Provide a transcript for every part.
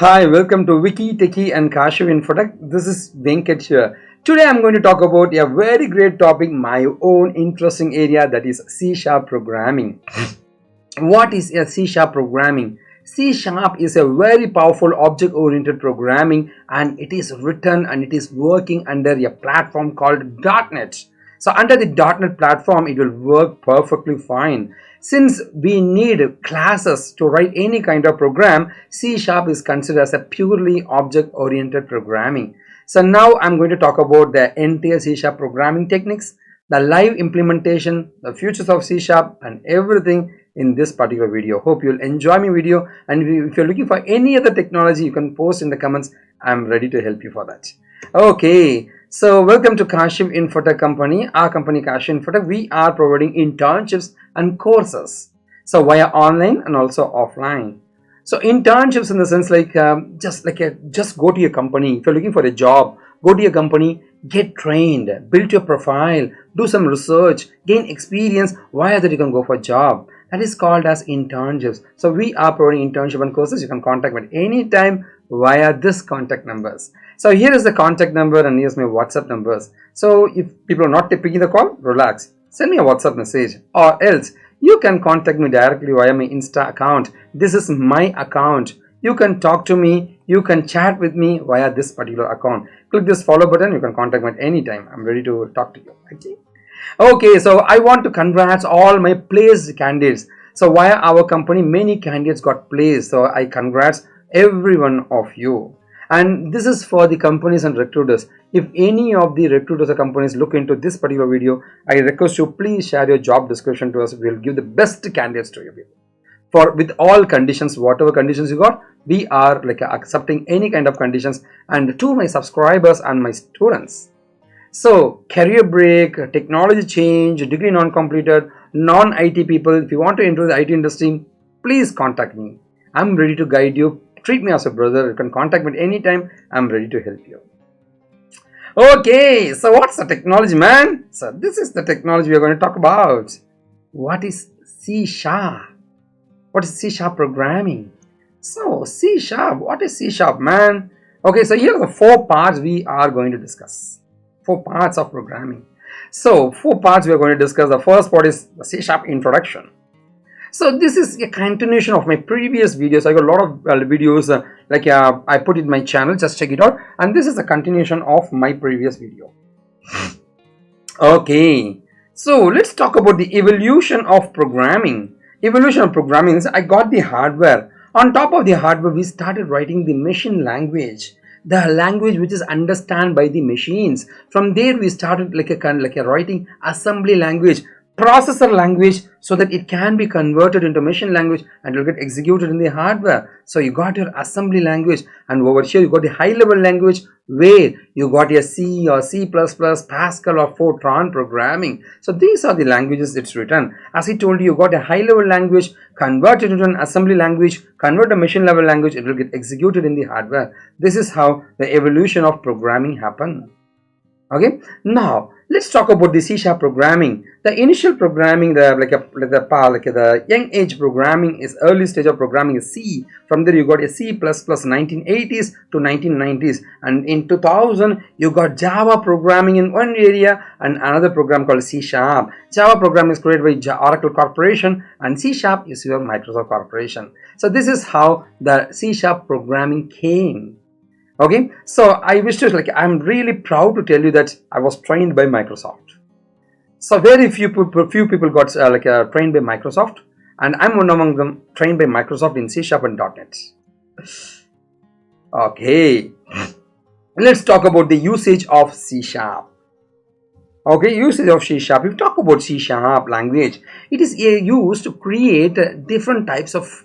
Hi, welcome to Wiki, Techie and Kashiv Infotech. This is Venkat here. Today I'm going to talk about a very great topic, my own interesting area, that is C# programming. What is a C# programming? C# is a very powerful object-oriented programming, and it is written and it is working under a platform called .NET. So under the .NET platform, it will work perfectly fine. Since we need classes to write any kind of program, C# is considered as a purely object-oriented programming. So now I'm going to talk about the entire C# programming techniques, the live implementation, the futures of C# and everything in this particular video. Hope you'll enjoy my video, and if you're looking for any other technology, you can post in the comments. I'm ready to help you for that. Okay, so welcome to Kashiv Infotech company. Our company Kashiv Infotech, we are providing internships and courses, so via online and also offline. So internships in the sense like just go to your company. If you're looking for a job, go to your company, get trained, build your profile, do some research, gain experience. Via that you can go for a job. That is called as internships. So we are providing internship and courses. You can contact me at any time via this contact numbers. So here is the contact number and here's my WhatsApp numbers. So if people are not picking the call, relax. Send me a WhatsApp message, or else you can contact me directly via my Insta account. This is my account. You can talk to me, you can chat with me via this particular account. Click this follow button, you can contact me at any time. I'm ready to talk to you. Okay, so I want to congrats all my placed candidates. So via our company, many candidates got placed. So I congrats every one of you. And this is for the companies and recruiters. If any of the recruiters or companies look into this particular video, I request you please share your job description to us. We will give the best candidates to you. With all conditions, whatever conditions you got, we are accepting any kind of conditions. And to my subscribers and my students, so career break, technology change, degree non-completed, non-IT people, if you want to enter the IT industry, please contact me. I'm ready to guide you. Treat me as a brother. You can contact me at any time. I'm ready to help you. Okay, so what's the technology, man? So this is the technology we are going to talk about. What is C#? What is C# programming? So C#, what is C#, man? Okay, so here are the 4 parts we are going to discuss. 4 parts of programming. So 4 parts we are going to discuss. The first part is the C# introduction. So this is a continuation of my previous videos. I got a lot of videos I put in my channel. Just check it out. And this is a continuation of my previous video. Okay, so let's talk about the evolution of programming. Evolution of programming is I got the hardware. On top of the hardware, we started writing the machine language. The language which is understood by the machines. From there we started writing assembly language, processor language, so that it can be converted into machine language and it will get executed in the hardware. So you got your assembly language, and over here you got the high level language where you got your C or C++, Pascal or Fortran programming. So these are the languages it's written. As I told you, you got a high level language, convert it into an assembly language, convert a machine level language, it will get executed in the hardware. This is how the evolution of programming happened. Okay, now let's talk about the C# programming. The initial programming, the young age programming is early stage of programming is C. From there you got a C++ 1980s to 1990s, and in 2000 you got Java programming in one area and another program called C#. Java program is created by Oracle Corporation and C# is your Microsoft Corporation. So this is how the C# programming came. Okay, so I wish to I'm really proud to tell you that I was trained by Microsoft. So very few people got trained by Microsoft, and I'm one among them, trained by Microsoft in C# and .NET. Okay, let's talk about the usage of C#. Okay, usage of C#. If we talk about C# language, it is used to create different types of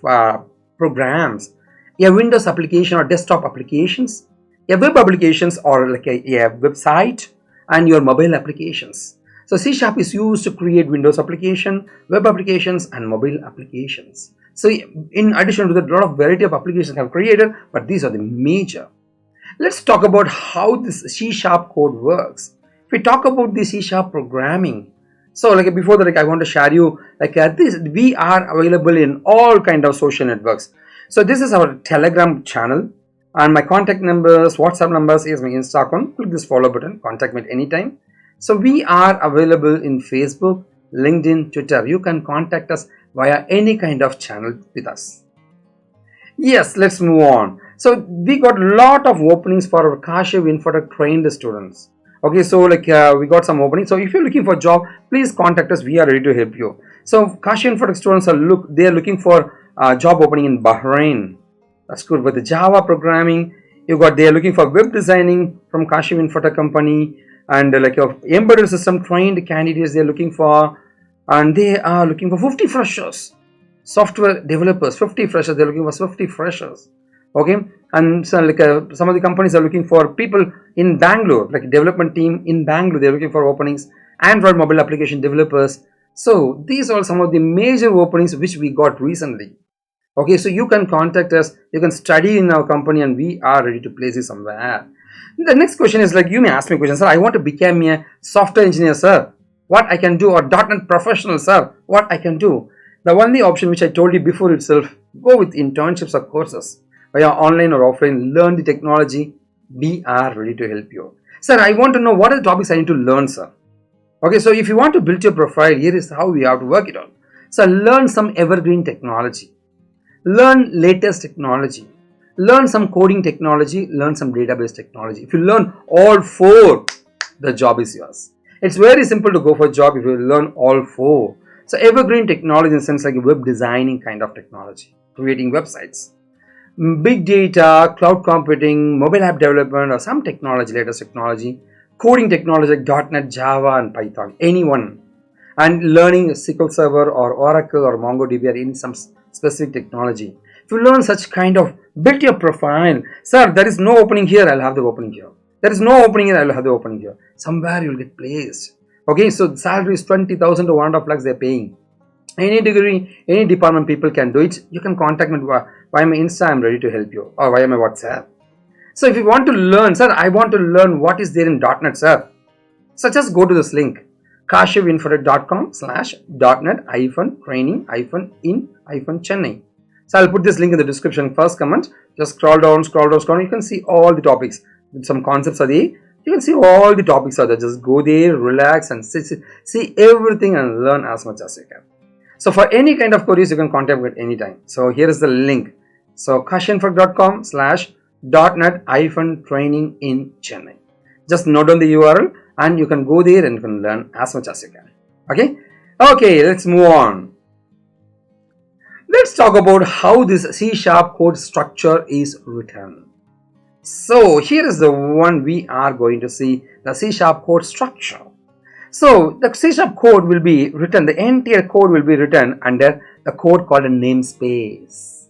programs. A Windows application or desktop applications, a web applications or a website, and your mobile applications. So C# is used to create Windows application, web applications, and mobile applications. So in addition to that, a lot of variety of applications have created, but these are the major. Let's talk about how this C# code works. If we talk about the C# programming, so before that, I want to share you this. We are available in all kind of social networks. So this is our Telegram channel. And my contact numbers, WhatsApp numbers is my Insta account. Click this follow button, contact me at any time. So we are available in Facebook, LinkedIn, Twitter. You can contact us via any kind of channel with us. Yes, let's move on. So we got a lot of openings for our Kashiv Infotech trained students. Okay, so we got some openings. So if you're looking for a job, please contact us. We are ready to help you. So Kashiv Infotech students are looking for a job opening in Bahrain. That's good. With the Java programming, they are looking for web designing from Kashiv Infotech company, and embedded system trained candidates they are looking for, and they are looking for 50 freshers. Software developers, 50 freshers, they're looking for 50 freshers. Okay, and so some of the companies are looking for people in Bangalore, like development team in Bangalore, they're looking for openings. Android mobile application developers. So these are some of the major openings which we got recently. Okay, so you can contact us, you can study in our company, and we are ready to place you somewhere. The next question is you may ask me a question, sir, I want to become a software engineer, sir, what I can do, or .NET professional, sir, what I can do. The only option which I told you before itself, go with internships or courses, via online or offline, learn the technology. We are ready to help you. Sir, I want to know what are the topics I need to learn, sir. Okay, so if you want to build your profile, here is how we have to work it on. So learn some evergreen technology, learn latest technology, learn some coding technology, learn some database technology. If you learn all four, the job is yours. It's very simple to go for a job if you learn all four. So evergreen technology in the sense like web designing kind of technology, creating websites, big data, cloud computing, mobile app development, or some technology, latest technology, coding technology like .NET, Java, and Python, anyone, and learning SQL Server or Oracle or MongoDB or in some specific technology. If you learn such kind of, build your profile. Sir, there is no opening here, I'll have the opening here. There is no opening here, I'll have the opening here. Somewhere you'll get placed. Okay, so the salary is 20,000 to 1.5 lakhs they're paying. Any degree, any department people can do it. You can contact me via my Insta, I'm ready to help you, or via my WhatsApp. So if you want to learn, sir, I want to learn what is there in .NET, sir. So just go to this link, kashivinfo.com/.NET-training-in-Chennai. So I'll put this link in the description, first comment. Just scroll down. You can see all the topics. Some concepts are there. You can see all the topics are there. Just go there, relax, and see everything and learn as much as you can. So for any kind of queries, you can contact me at any time. So here is the link. So kashivinfo.com/.NET-training-in-Chennai. Just note down the URL and you can go there and you can learn as much as you can. Okay, let's move on. Let's talk about how this C# code structure is written. So here is the one we are going to see, the C# code structure. So the C# code will be written, the entire code will be written under the code called a namespace.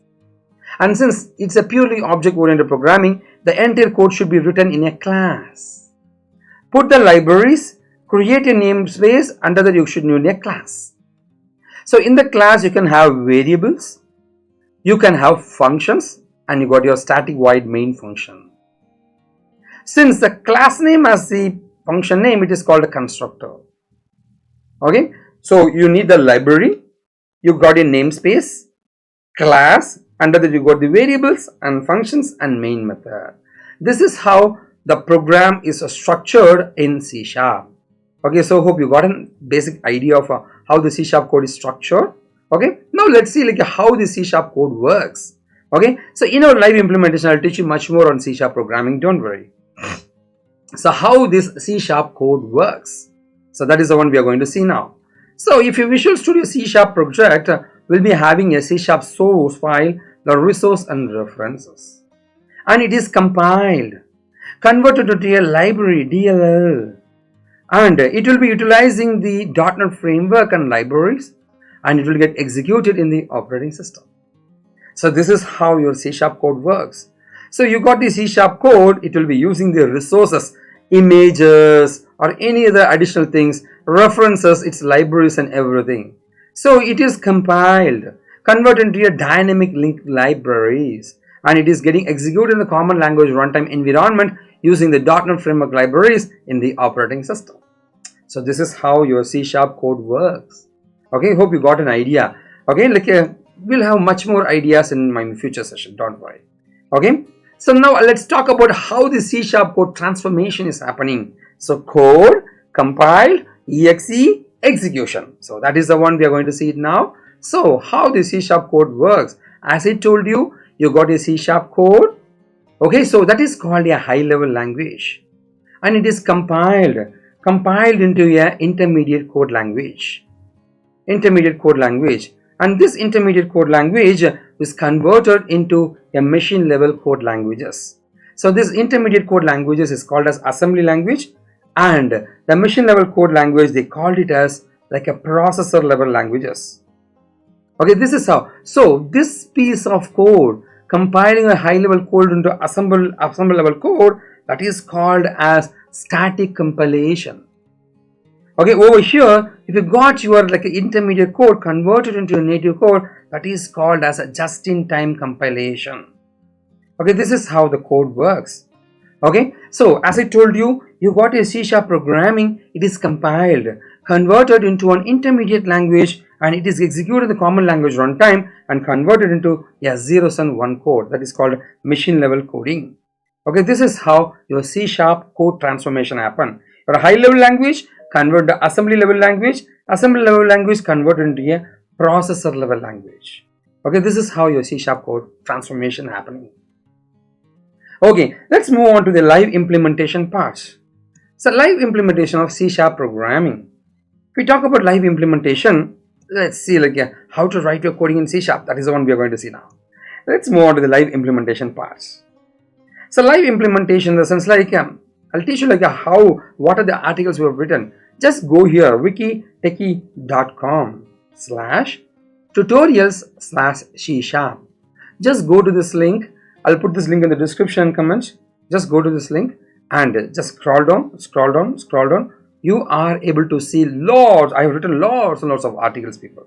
And since it's a purely object-oriented programming, the entire code should be written in a class. Put the libraries, create a namespace, under that you should need a class. So in the class you can have variables, you can have functions, and you got your static void main function. Since the class name has the function name, it is called a constructor. Okay, so you need the library, you got a namespace, class, under that you got the variables and functions and main method. This is how the program is structured in C#. Okay, so hope you got a basic idea of how the C# code is structured. Okay, now let's see how the C# code works. Okay, so in our live implementation, I'll teach you much more on C# programming, don't worry. So how this C# code works. So that is the one we are going to see now. So if your Visual Studio C# project will be having a C# source file, the resource and references, and it is compiled, converted to a library DLL, and it will be utilizing the .NET framework and libraries, and it will get executed in the operating system. So this is how your C# code works. So you got the C# code, it will be using the resources, images or any other additional things, references, its libraries and everything. So it is compiled, converted into a dynamic link libraries, and it is getting executed in the common language runtime environment using the .NET framework libraries in the operating system. So this is how your C# code works. Okay, hope you got an idea. Okay, we'll have much more ideas in my future session, don't worry. Okay, So now let's talk about how the C# code transformation is happening. So code, compiled, exe, execution. So that is the one we are going to see it now. So how the C# code works. As I told you, you got a C# code. Okay, so that is called a high level language, and it is compiled into a intermediate code language. And this intermediate code language is converted into a machine level code languages. So this intermediate code languages is called as assembly language, and the machine level code language, they called it as like a processor level languages. Okay, this is how. So this piece of code, compiling a high level code into assemble level code, that is called as static compilation. Okay, over here, if you got your like intermediate code converted into a native code, that is called as a just-in-time compilation. Okay, this is how the code works. Okay, so as I told you, you got a C# programming. It is compiled, converted into an intermediate language, and it is executed in the common language runtime and converted into a zeros and one code. That is called machine level coding. Okay, this is how your C# code transformation happen. Your high level language convert the assembly level language converted into a processor level language. Okay, this is how your C# code transformation happening. Okay, let's move on to the live implementation parts. So live implementation of C# programming. If we talk about live implementation, let's see like how to write your coding in C#. That is the one we are going to see now. Let's move on to the live implementation parts. So live implementation in the sense like I'll teach you like what are the articles we have written. Just go here wikitechie.com/tutorials/C#. Just go to this link. I'll put this link in the description comments. Just go to this link and just scroll down. You are able to see lots. I have written lots and lots of articles, people.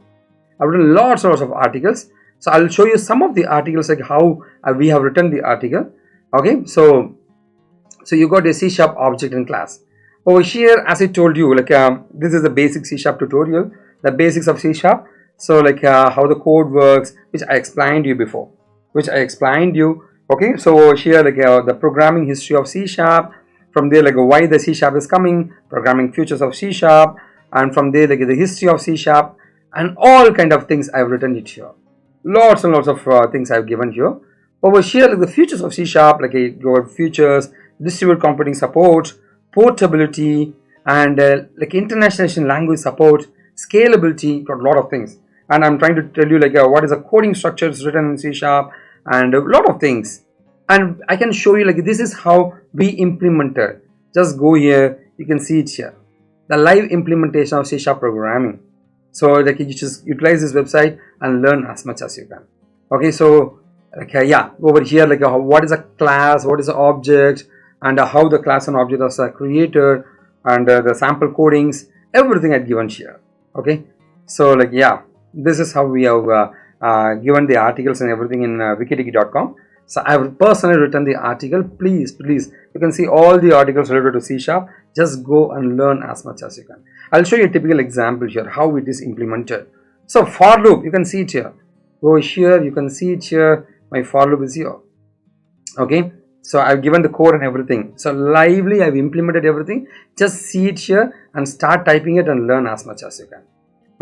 I've written lots and lots of articles. So I'll show you some of the articles like how we have written the article. Okay, so you got a C# object in class. Over here, as I told you, like this is the basic C# tutorial, the basics of C#. So like how the code works, which I explained you before, Okay, so here like the programming history of C#. From there like why the C# is coming, programming features of C#, and from there like the history of C#, and all kind of things I've written it here. Lots and lots of things I've given here. Over here like the features of C#, like your features, distributed computing support, portability, and like internationalization language support, scalability, got a lot of things. And I'm trying to tell you like what is a coding structure is written in C#, and a lot of things. And I can show you like this is how we implemented. Just go here, you can see it here, the live implementation of C# programming. So like you just utilize this website and learn as much as you can. Okay, so like over here like what is a class, what is an object, and how the class and object are created, and the sample codings, everything I've given here. Okay, so like this is how we have given the articles and everything in wikitechie.com. So I have personally written the article. Please, you can see all the articles related to C#. Just go and learn as much as you can. I'll show you a typical example here, how it is implemented. So for loop, you can see it here. Go here, you can see it here. My for loop is here. Okay, so I've given the code and everything. So lively, I've implemented everything. Just see it here and start typing it and learn as much as you can.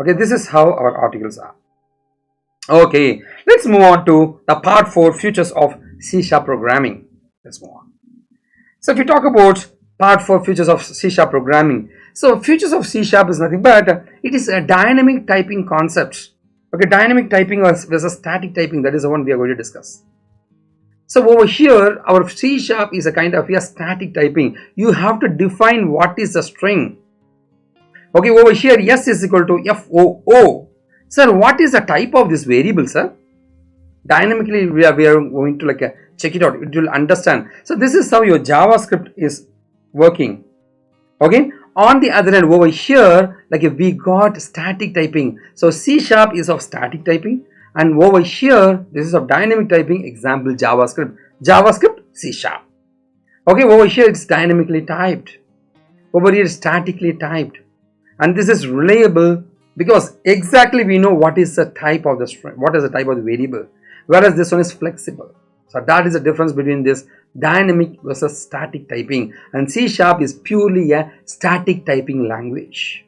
Okay, this is how our articles are. Okay, let's move on to the part 4, features of C# programming. Let's move on. So if we talk about part 4, features of C# programming. So features of C# is nothing but it is a dynamic typing concept. Okay, dynamic typing versus static typing, that is the one we are going to discuss. So over here, our C# is a kind of a static typing. You have to define what is the string. Okay, over here, S is equal to FOO. Sir, what is the type of this variable, sir? Dynamically, we are going to like check it out. It will understand. So this is how your JavaScript is working. Okay. On the other hand, over here, like if we got static typing. So C# is of static typing, and over here, this is of dynamic typing. Example, JavaScript, C#. Okay. Over here, it's dynamically typed. Over here, it's statically typed, and this is reliable. Because exactly we know what is the type of the string, what is the type of the variable, whereas this one is flexible. So that is the difference between this dynamic versus static typing, and C# is purely a static typing language.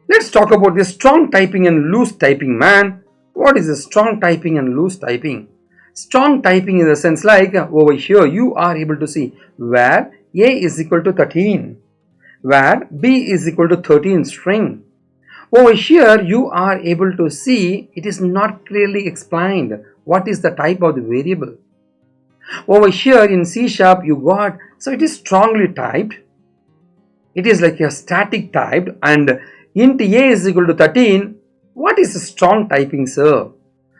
Let's talk about the strong typing and loose typing, man. What is the strong typing and loose typing? Strong typing in the sense like over here you are able to see where A is equal to 13, where B is equal to 13 string. Over here you are able to see it is not clearly explained what is the type of the variable. Over here in C# you got, so it is strongly typed. It is like a static typed, and int A is equal to 13. What is strong typing, sir?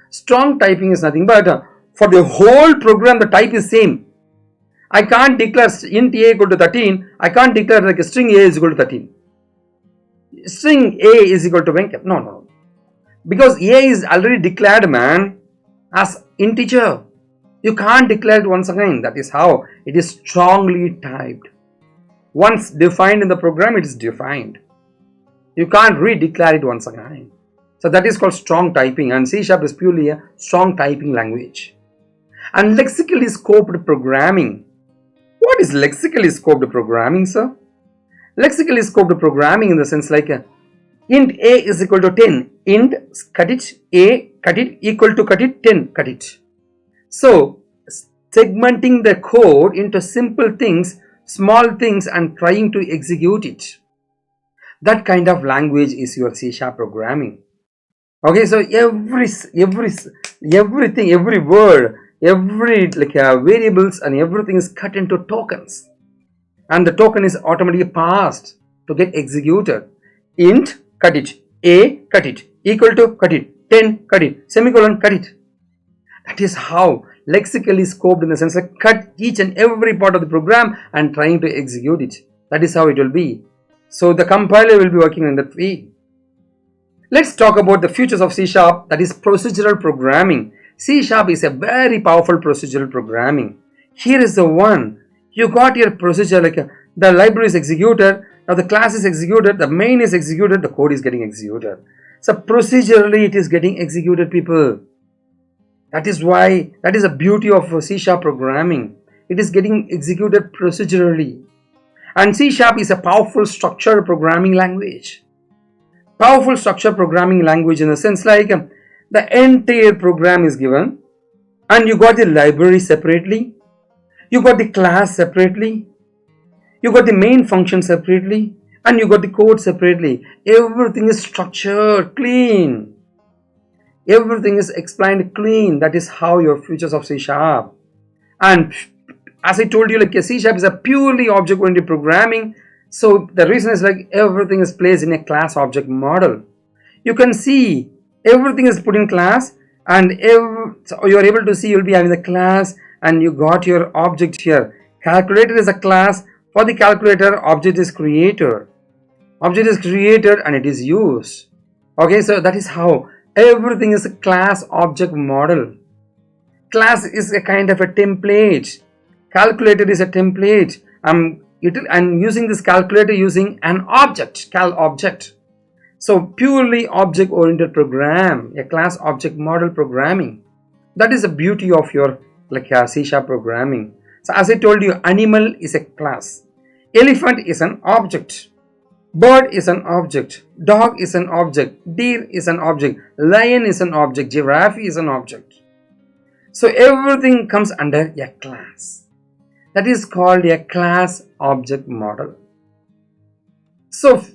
Strong typing is nothing but for the whole program the type is same. I can't declare int A equal to 13. I can't declare like a string A is equal to 13. String A is equal to Venkat. No. Because A is already declared, man, as integer. You can't declare it once again. That is how it is strongly typed. Once defined in the program, it is defined. You can't redeclare it once again. So that is called strong typing, and C# is purely a strong typing language. And lexically scoped programming. What is lexically scoped programming, sir? Lexically scoped programming in the sense like int A is equal to 10. Int cut it, A cut it, equal to cut it, 10 cut it. So segmenting the code into simple things, small things, and trying to execute it. That kind of language is your C# programming. Okay, so everything, every word, every variables and everything is cut into tokens, and the token is automatically passed to get executed. Int cut it, A cut it, equal to cut it, 10 cut it, semicolon cut it. That is how lexically scoped in the sense like cut each and every part of the program and trying to execute it. That is how it will be. So the compiler will be working in that way. Let's talk about the futures of C#, that is procedural programming. C# is a very powerful procedural programming. Here is the one. You got your procedure like the library is executed, now the class is executed, the main is executed, the code is getting executed. So procedurally it is getting executed, people. That is why, that is the beauty of C# programming. It is getting executed procedurally. And C# is a powerful structured programming language. Powerful structured programming language in the sense like the entire program is given, and you got the library separately, you got the class separately, you got the main function separately, and you got the code separately. Everything is structured, clean. Everything is explained clean. That is how your futures of C#. And as I told you, like C# is a purely object-oriented programming. So the reason is like everything is placed in a class object model. You can see everything is put in class, and so you are able to see you'll be having the class, and you got your object here. Calculator is a class. For the calculator, object is created. Object is created and it is used. Okay, so that is how everything is a class object model. Class is a kind of a template. Calculator is a template. I'm using this calculator using an object, cal object. So purely object oriented program, a class object model programming. That is the beauty of your C# programming. So as I told you, animal is a class, elephant is an object, bird is an object, dog is an object, deer is an object, lion is an object, giraffe is an object. So everything comes under a class. That is called a class object model. So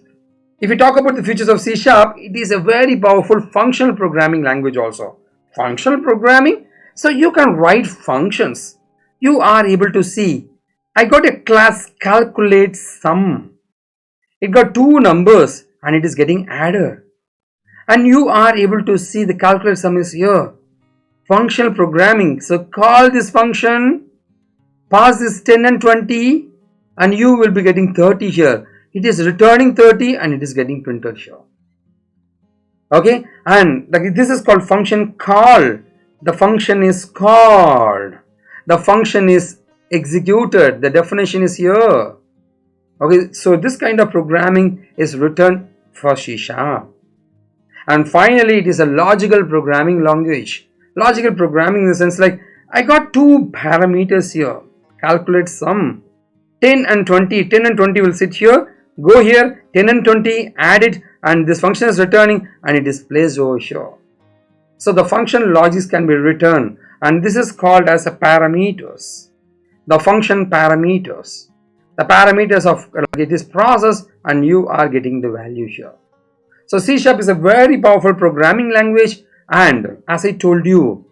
if we talk about the features of C#, it is a very powerful functional programming language also. Functional programming, so you can write functions. You are able to see, I got a class calculate sum. It got two numbers and it is getting added. And you are able to see the calculate sum is here. Functional programming. So call this function, pass this 10 and 20, and you will be getting 30 here. It is returning 30 and it is getting printed here. Okay, and this is called function call. The function is called. The function is executed. The definition is here. Okay, so this kind of programming is written for C#. And finally, it is a logical programming language. Logical programming in the sense like I got two parameters here. Calculate sum. 10 and 20. 10 and 20 will sit here. Go here. 10 and 20. Add it. And this function is returning. And it is placed over here. So the function logics can be returned. And this is called as a parameters. The function parameters. The parameters of it is processed. And you are getting the value here. So C# is a very powerful programming language. And as I told you,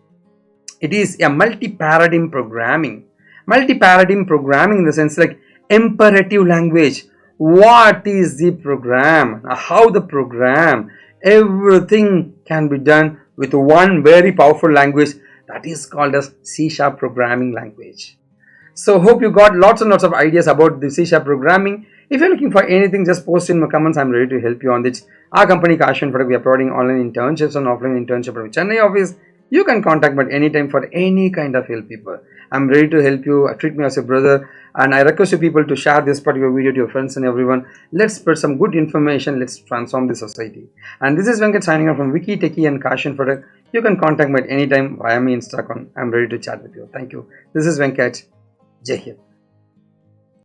it is a multi-paradigm programming. Multi-paradigm programming in the sense like imperative language. What is the program? How the program? Everything can be done with one very powerful language that is called as C# programming language. So hope you got lots and lots of ideas about the C# programming. If you're looking for anything, just post in my comments. I'm ready to help you on this. Our company CSharp product, we are providing online internships and offline internship from Chennai office. You can contact me at any time for any kind of help, people. I'm ready to help you. Treat me as a brother. And I request you people to share this particular video to your friends and everyone. Let's spread some good information. Let's transform the society. And this is Venkat signing off from Wiki, Techie and CSharp product. You can contact me at any time via me Instagram. I'm ready to chat with you. Thank you. This is Venkat. Jai Hind.